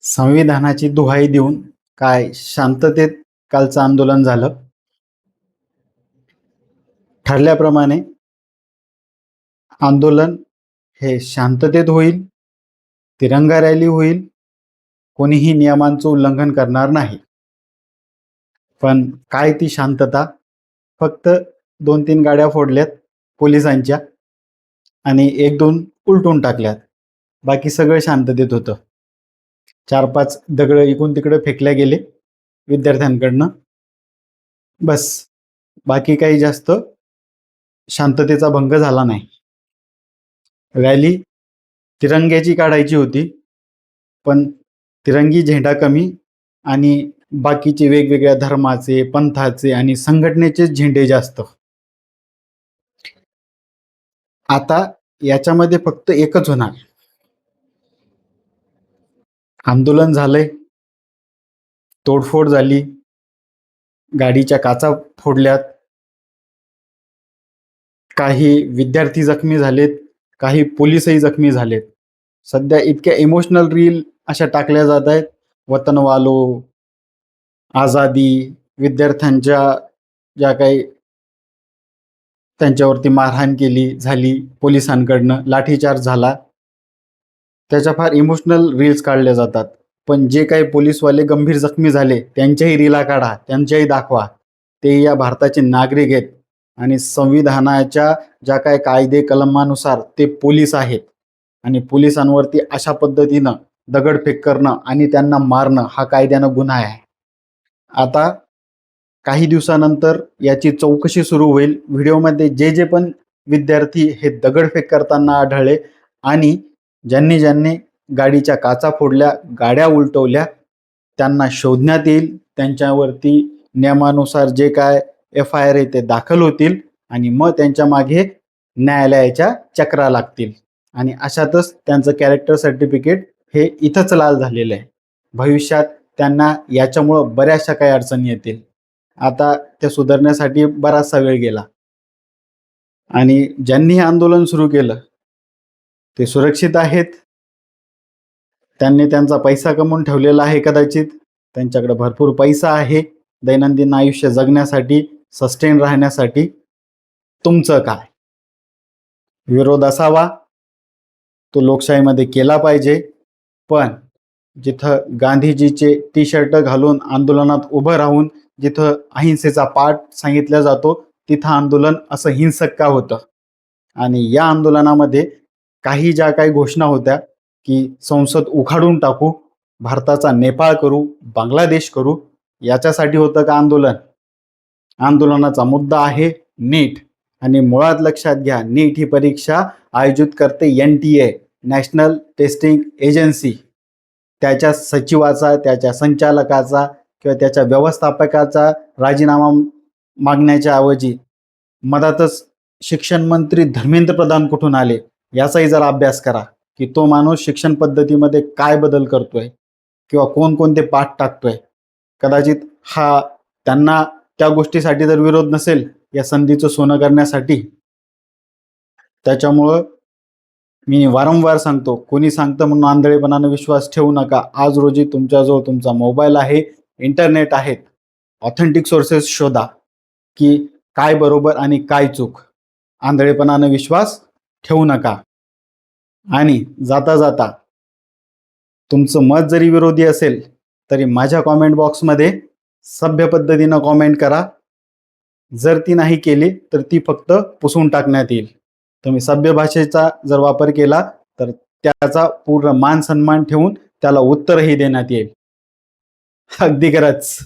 संविधानाची दुहाई देऊन काय शांततेत कालचं आंदोलन झालं. ठरल्याप्रमाणे आंदोलन हे शांततेत होईल, तिरंगा रॅली होईल, कोणीही नियमांचं उल्लंघन करणार नाही. पण काय ती शांतता, फक्त 2-3 गाड्या फोडल्यात पोलिसांच्या आणि 1-2 उलटून टाकल्यात. बाकी सगळं शांततेत होतं. 4-5 दगड इकडून तिकडे फेकल्या गेले विद्यार्थ्यांकडनं, बस. बाकी काही जास्त शांततेचा भंग झाला नाही. रॅली तिरंग्याची काढायची होती, पण तिरंगी झेंडा कमी आणि बाकीचे वेगवेगळ्या धर्माचे, पंथाचे आणि संघटनेचे झेंडे जास्त. आता याच्यामध्ये फक्त एकच होणार. आंदोलन झालंय, तोडफोड झाली, गाडीच्या काचा फोडल्यात, काही विद्यार्थी जखमी झालेत, काही पोलीसही जखमी झालेत. सध्या इतक्या इमोशनल रील अशा टाकल्या जात आहेत, वतन वालो, आझादी, विद्यार्थ्यांच्या ज्या काही त्यांच्यावरती मारहाण केली झाली, पोलिसांकडनं लाठीचार्ज झाला, त्याच्या फार इमोशनल रील्स काढल्या जातात. पण जे काही पोलीसवाले गंभीर जखमी झाले त्यांच्याही रीला काढा, त्यांच्याही दाखवा. ते या भारताचे नागरिक आहेत आणि संविधानाच्या ज्या काही कायदे कलमानुसार ते पोलीस आहेत आणि पोलिसांवरती अशा पद्धतीनं दगडफेक करणं आणि त्यांना मारणं हा कायद्यानं गुन्हा आहे. आता काही दिवसानंतर याची चौकशी सुरू होईल. व्हिडिओमध्ये जे पण विद्यार्थी हे दगडफेक करताना आढळले आणि ज्यांनी ज्यांनी गाडीच्या काचा फोडल्या, गाड्या उलटवल्या, त्यांना शोधण्यात येईल. त्यांच्यावरती नियमानुसार जे काय FIR आहे ते दाखल होतील आणि मग त्यांच्या मागे न्यायालयाच्या चक्रा लागतील आणि अशातच त्यांचं कॅरेक्टर सर्टिफिकेट हे इथंच लाल झालेलं आहे. भविष्यात त्यांना याच्यामुळं बऱ्याचशा काही अडचणी येतील. आता ते सुधारण्यासाठी बराचसा वेळ गेला आणि ज्यांनी हे आंदोलन सुरू केलं ते सुरक्षित आहेत. त्यांनी त्यांचा पैसा कमवून ठेवलेला आहे. कदाचित त्यांच्याकडे भरपूर पैसा आहे दैनंदिन आयुष्य जगण्यासाठी, सस्टेन राहण्यासाठी. तुमचं काय? विरोध असावा, तो लोकशाहीमध्ये केला पाहिजे, पण जिथं गांधीजीचे T-शर्ट घालून आंदोलनात उभं राहून जिथं अहिंसेचा पाठ सांगितला जातो तिथं आंदोलन असं हिंसक का होतं? आणि या आंदोलनामध्ये काही ज्या काही घोषणा होत्या की संसद उखाडून टाकू, भारताचा नेपाळ करू, बांगलादेश करू, याच्यासाठी होतं का आंदोलन? आंदोलनाचा मुद्दा आहे नीट आणि मुळात लक्षात घ्या, नीट ही परीक्षा आयोजित करते NTA, नॅशनल टेस्टिंग एजन्सी. त्याच्या सचिवाचा, त्याच्या संचालकाचा किंवा त्याच्या व्यवस्थापकाचा राजीनामा मागण्याच्या ऐवजी मधातच शिक्षण मंत्री धर्मेंद्र प्रधान कुठून आले याचाही जरा अभ्यास करा की तो माणूस शिक्षण पद्धतीमध्ये काय बदल करतोय किंवा कोणकोणते पाठ टाकतोय. कदाचित हा त्यांना त्या गोष्टीसाठी जर विरोध नसेल या संधीचं सोनं करण्यासाठी. त्याच्यामुळं मी वारंवार सांगतो, कोणी सांगतं म्हणून आंधळेपणाने विश्वास ठेवू नका. आज रोजी तुमच्याजवळ तुमचा मोबाईल आहे, इंटरनेट आहेत, ऑथेंटिक सोर्सेस शोधा की काय बरोबर आणि काय चूक. आंधळेपणाने विश्वास ठेवू नका. आणि जाता जाता तुमचं मत जरी विरोधी असेल तरी माझ्या कॉमेंट बॉक्समध्ये सभ्य पद्धतीनं कॉमेंट करा. जर ती नाही केली तर ती फक्त पुसून टाकण्यात येईल. तुम्ही सभ्य भाषेचा जर वापर केला तर त्याचा पूर्ण मान सन्मान ठेवून त्याला उत्तरही देण्यात येईल. अगदी खरंच.